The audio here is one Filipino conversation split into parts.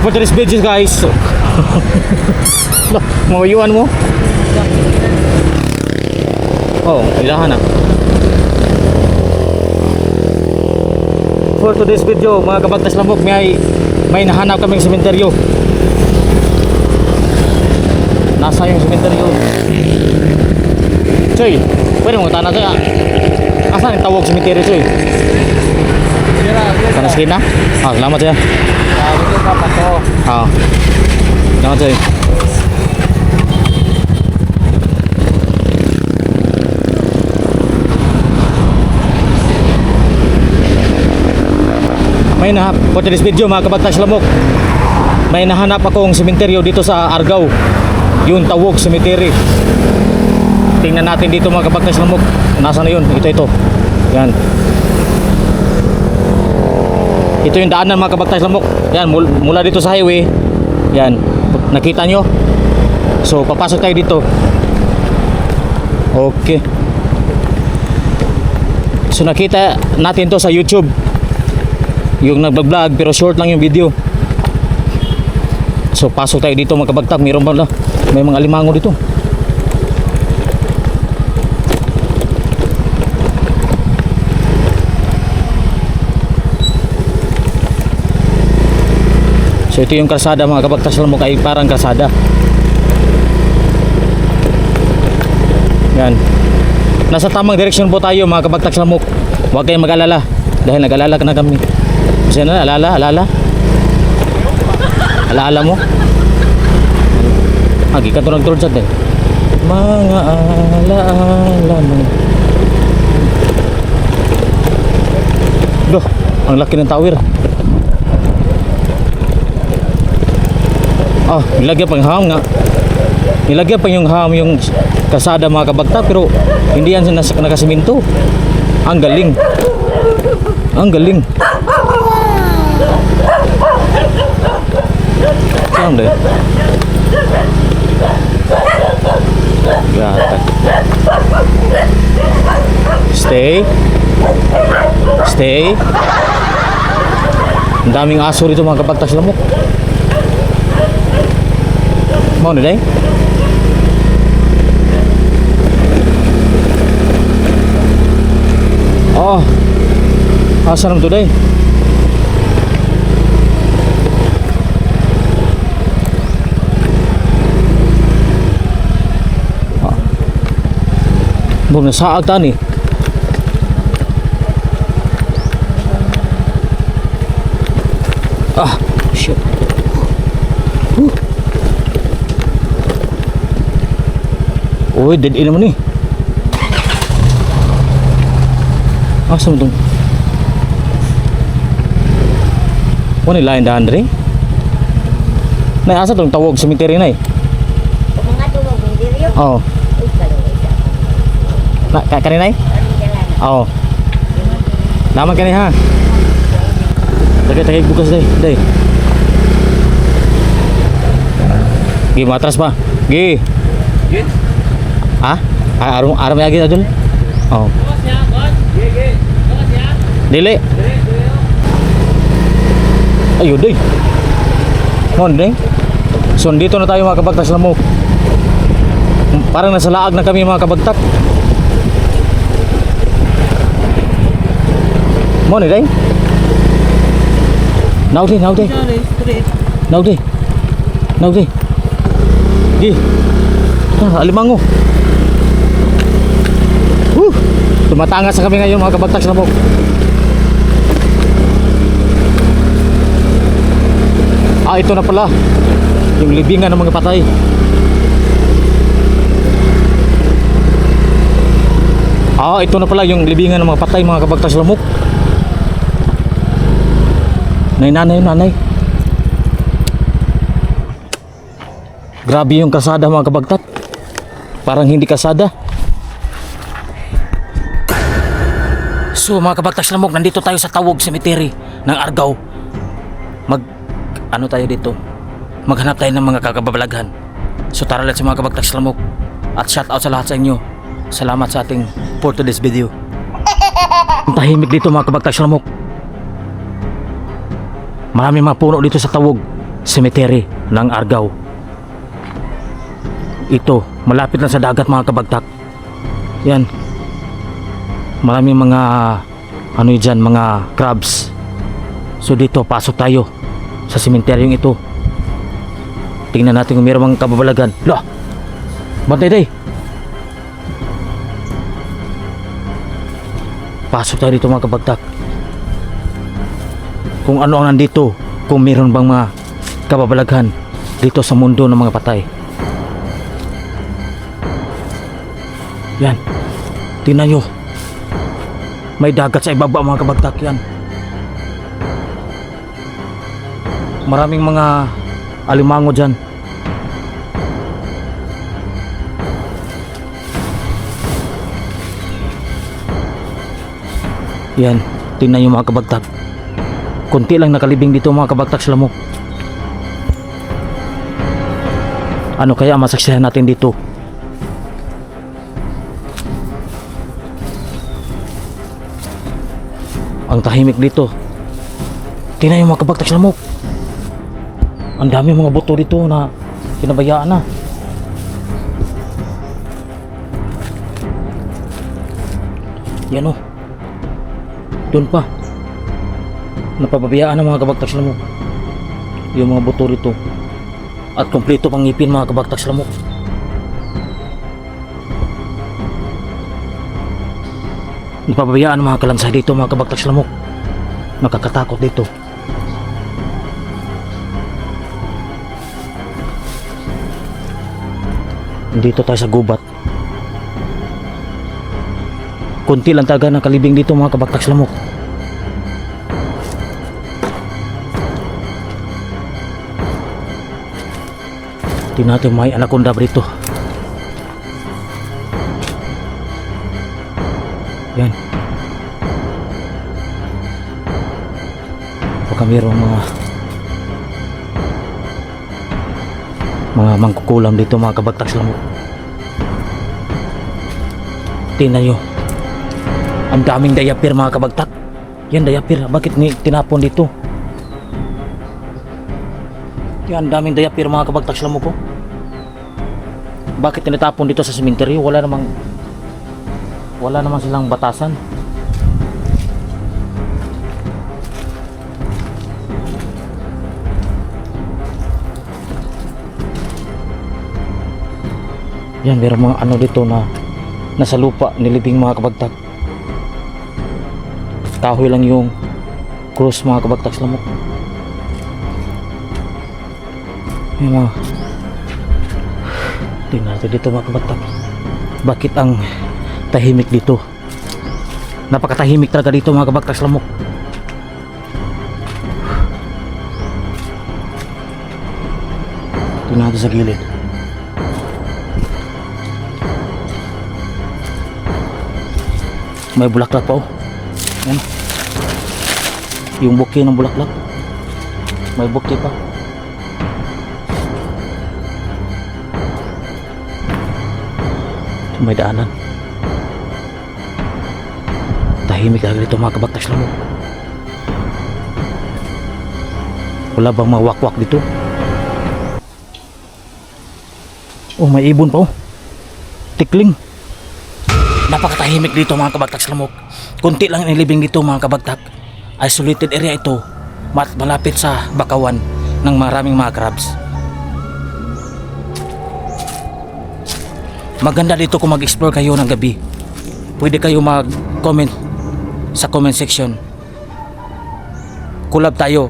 So for today's video guys, so mawayuan mo. Oh, ilahan na. For today's video mga kabagtas lamok, may nahanap kaming sementeryo. Nasa yung sementeryo. Choy, pwede mong tanong kaya asan yung tawag sementeryo Choy? Sa skina? Ah, salamat ya. Ah, salamat Choy. May nahanap for today's video mga kabagtas lamok. May nahanap akong sementeryo dito sa Argao. Yung Tawog Cemetery. Tingnan natin dito mga kabagtas lamok. Nasaan na yun? Ito. Yan. Ito yung daanan mga kabagtas lamok. Yan, mula dito sa highway. Yan. Nakita nyo? So, papasok tayo dito. Okay. So, nakita natin to sa YouTube. Yung nag-vlog pero short lang yung video. So pasok tayo dito mga kabagtak. Mayroon ba na? May mga alimango dito. So ito yung kalsada mga kabagtak. Alam mo kay parang kalsada. Yan. Nasa tamang direksyon po tayo mga kabagtak lamok. Huwag kayong mag-alala dahil nag-alala na kami. Kasi na, alala mo. Agi ka to nagtulad sa din. Mga alaala mo. Doh, ang laki ng tower. Ah, nilagyan pang ham nga. Nilagyan pa yung ham yung kasada mga kabagtak pero hindi yan nakasiminto. Ang galing. Ang galing. Saan deh? Gata. Stay. Ang daming aso dito mga kabagtas lamok. Mau na day? Oh, asa naman to day? Bum na saag tani. Ah, shit. Uy, dead end naman ni. Asa mo tong? Ano lain dahan dre? Nay asa tong Tawog Cemetery nay? Mga Tawog Cemetery? Oo. Kaninay? Oo. Naman kani ha. Tagay bukas day. Gi matras pa. Gi. Ha? Aram lagi adul. Oh. Dili. Ayun day. Mon day. So dito na tayo mga kabagtas lamok. Parang nasa laag na kami mga kabagtak. Mo ni day. Nào đi. Đi. Alimango. Tumatangas sa kami ngayon mga kabagtak lamok. Ah, ito na pala yung libingan ng mga patay. Ah, ito na pala yung libingan ng mga patay mga kabagtas lamok. Nanay. Grabe yung kasada mga kabagtat. Parang hindi kasada. So mga kabagtas lamok, nandito tayo sa Tawog Cemetery ng Argao. Ano tayo dito? Maghanap tayo ng mga kakababalaghan. So tara let's mga kabagtas lamok. At shout out sa lahat sa inyo. Salamat sa ating for today's video. Ang tahimik dito mga kabagtas lamok. Maraming mga puno dito sa Tawog. cemetery ng Argao. Ito, malapit lang sa dagat mga kabagtak. Yan. Maraming mga ano dyan, mga crabs. So dito, pasok tayo sa sementeryong ito. Tingnan natin kung mayroong mga kababalagan. Lah! Bantay day! Pasok tayo dito mga kabagtak. Kung ano ang nandito, kung mayroon bang mga kababalaghan dito sa mundo ng mga patay. Yan. Tingnan nyo. May dagat sa ibaba mga kabagtak yan. Maraming mga alimango dyan. Yan. Tingnan nyo mga kabagtak. Kunti lang nakalibing dito mga kabagtak sa lamok. Ano kaya ang masaksihan natin dito? Ang tahimik dito. Tingnan yung mga kabagtak sa lamok. Ang dami mga buto dito na pinabayaan na. Yan o. Doon pa. Napapabayaan ng mga kabagtak sa lamok. Yung mga buto dito. At kompleto pang ngipin mga kabagtak sa lamok. Napapabayaan ng mga kalansay dito mga kabagtak sa lamok. Nakakatakot dito. Dito tayo sa gubat. Kunti lang talaga nakalibing dito mga kabagtak sa lamok. Tingnan natin may anaconda dito. Yan. Baka mayroong mga mangkukulam dito mga kabagtak sa lamok. Tingnan nyo. Ang daming diaper mga kabagtak. Yan diaper. Bakit tinapon dito? Yan, daming diaper mga kabagtak sa lamok ko. Bakit tinatapon dito sa sementeryo? Wala namang silang batasan. Yan, meron mga ano dito na nasa lupa, nilibing mga kabagtak. Kahoy lang yung cross mga kabagtak sa lamok. Yan mga. Tingnan natin dito mga kabagtak. Bakit ang tahimik dito? Napakatahimik talaga dito mga kabagtak sa lamok. Tingnan natin sa gilid. May bulaklak pa oh. Yan. Yung bouquet ng bulaklak. May bouquet pa. May daanan. Tahimik talaga dito mga kabagtak sa lamok. Wala bang mga wakwak dito? Oh, may ibon pa oh. Tikling. Napakatahimik dito mga kabagtak sa lamok. Kunti lang nilibing dito mga kabagtak. Isolated area ito. Malapit sa bakawan ng maraming mga crabs. Maganda dito kung mag-explore kayo ng gabi. Pwede kayo mag-comment sa comment section. Collab tayo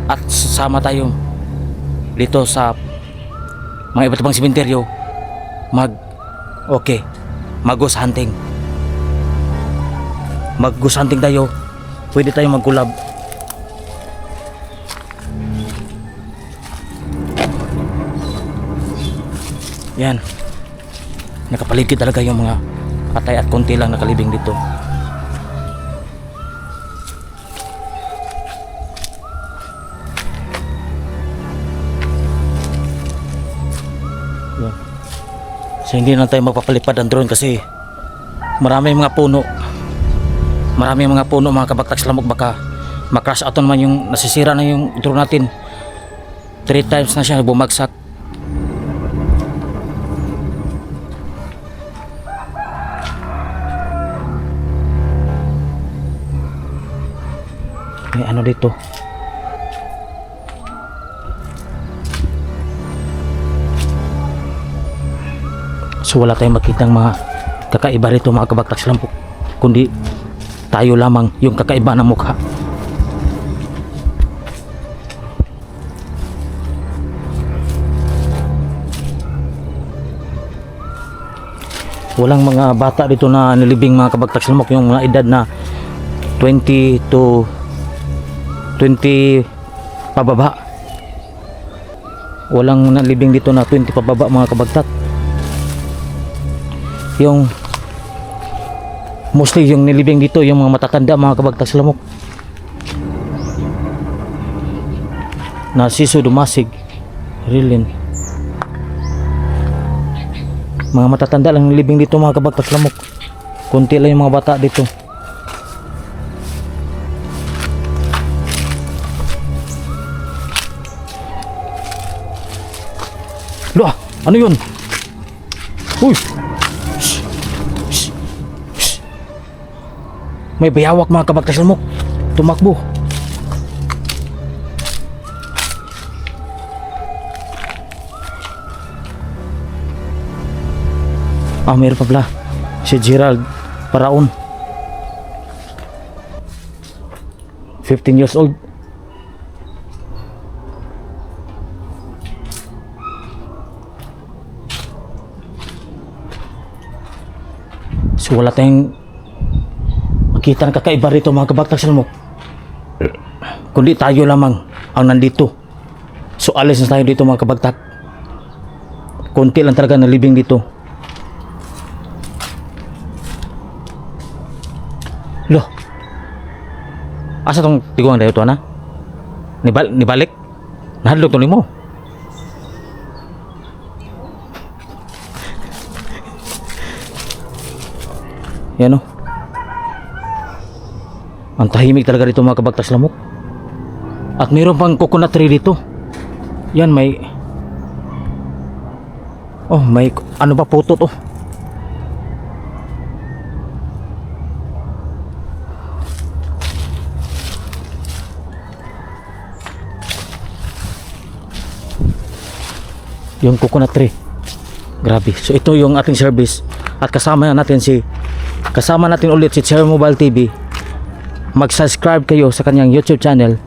at sasama tayo dito sa mga iba't ibang sementeryo. Mag-ghost hunting. Mag-ghost hunting tayo. Pwede tayo mag-collab. Yan. Nakapaligid talaga yung mga patay at konti lang nakalibing dito. Yan. So hindi na tayo magpapalipad ang drone kasi maraming mga puno. Maraming mga puno mga kabagtak sa lamok, baka ma-crash out naman yung nasisira na yung drone natin. 3 times na siya bumagsak. May ano dito? So wala tayong makitang mga kakaiba rito mga kabaktaks lampok, kundi tayo lamang yung kakaiba ng mukha. Walang mga bata dito na nilibing mga kabaktaks lampok, yung mga edad na 20 to 20 pababa. Walang nalibing dito na 20 pababa mga kabagtak. Yung mostly yung nilibing dito yung mga matatanda mga kabagtak lamok na siso dumasig rilin. Mga matatanda lang nilibing dito mga kabagtak lamok, kunti lang yung mga bata dito. Loh, ano yun? Uy! May bayawak mga kabagtas lamok. Tumakbo. Meron pa pala. Si Gerald Paraon. 15 years old. So wala tayong makita ng kakaiba rito mga kabagtas lamok, kundi tayo lamang ang nandito. So alis na tayo dito mga kabagtak. Kunti lang talaga nalibing dito. Loh, asa tong tiguang dayo to na? Nibalik? Nahadlok to nimo. Yan o. Ang tahimik talaga dito mga kabagtas lamok. At mayroon pang coconut tree dito. Yan may may ano ba puto to. Yung coconut tree. Grabe. So ito yung ating service. At kasama natin ulit si Cherry Mobile TV. Mag-subscribe kayo sa kanyang YouTube channel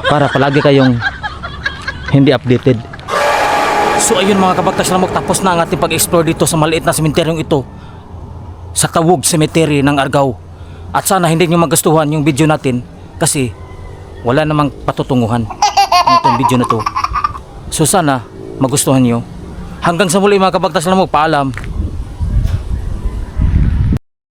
para palagi kayong hindi updated. So ayun mga kabagtas lamok, tapos na ang ating pag-explore dito sa maliit na sementeryong ito sa Tawog Cemetery ng Argao. At sana hindi nyo magustuhan yung video natin kasi wala namang patutunguhan itong video na to. So sana magustuhan nyo. Hanggang sa muli mga kabagtas lamok, paalam.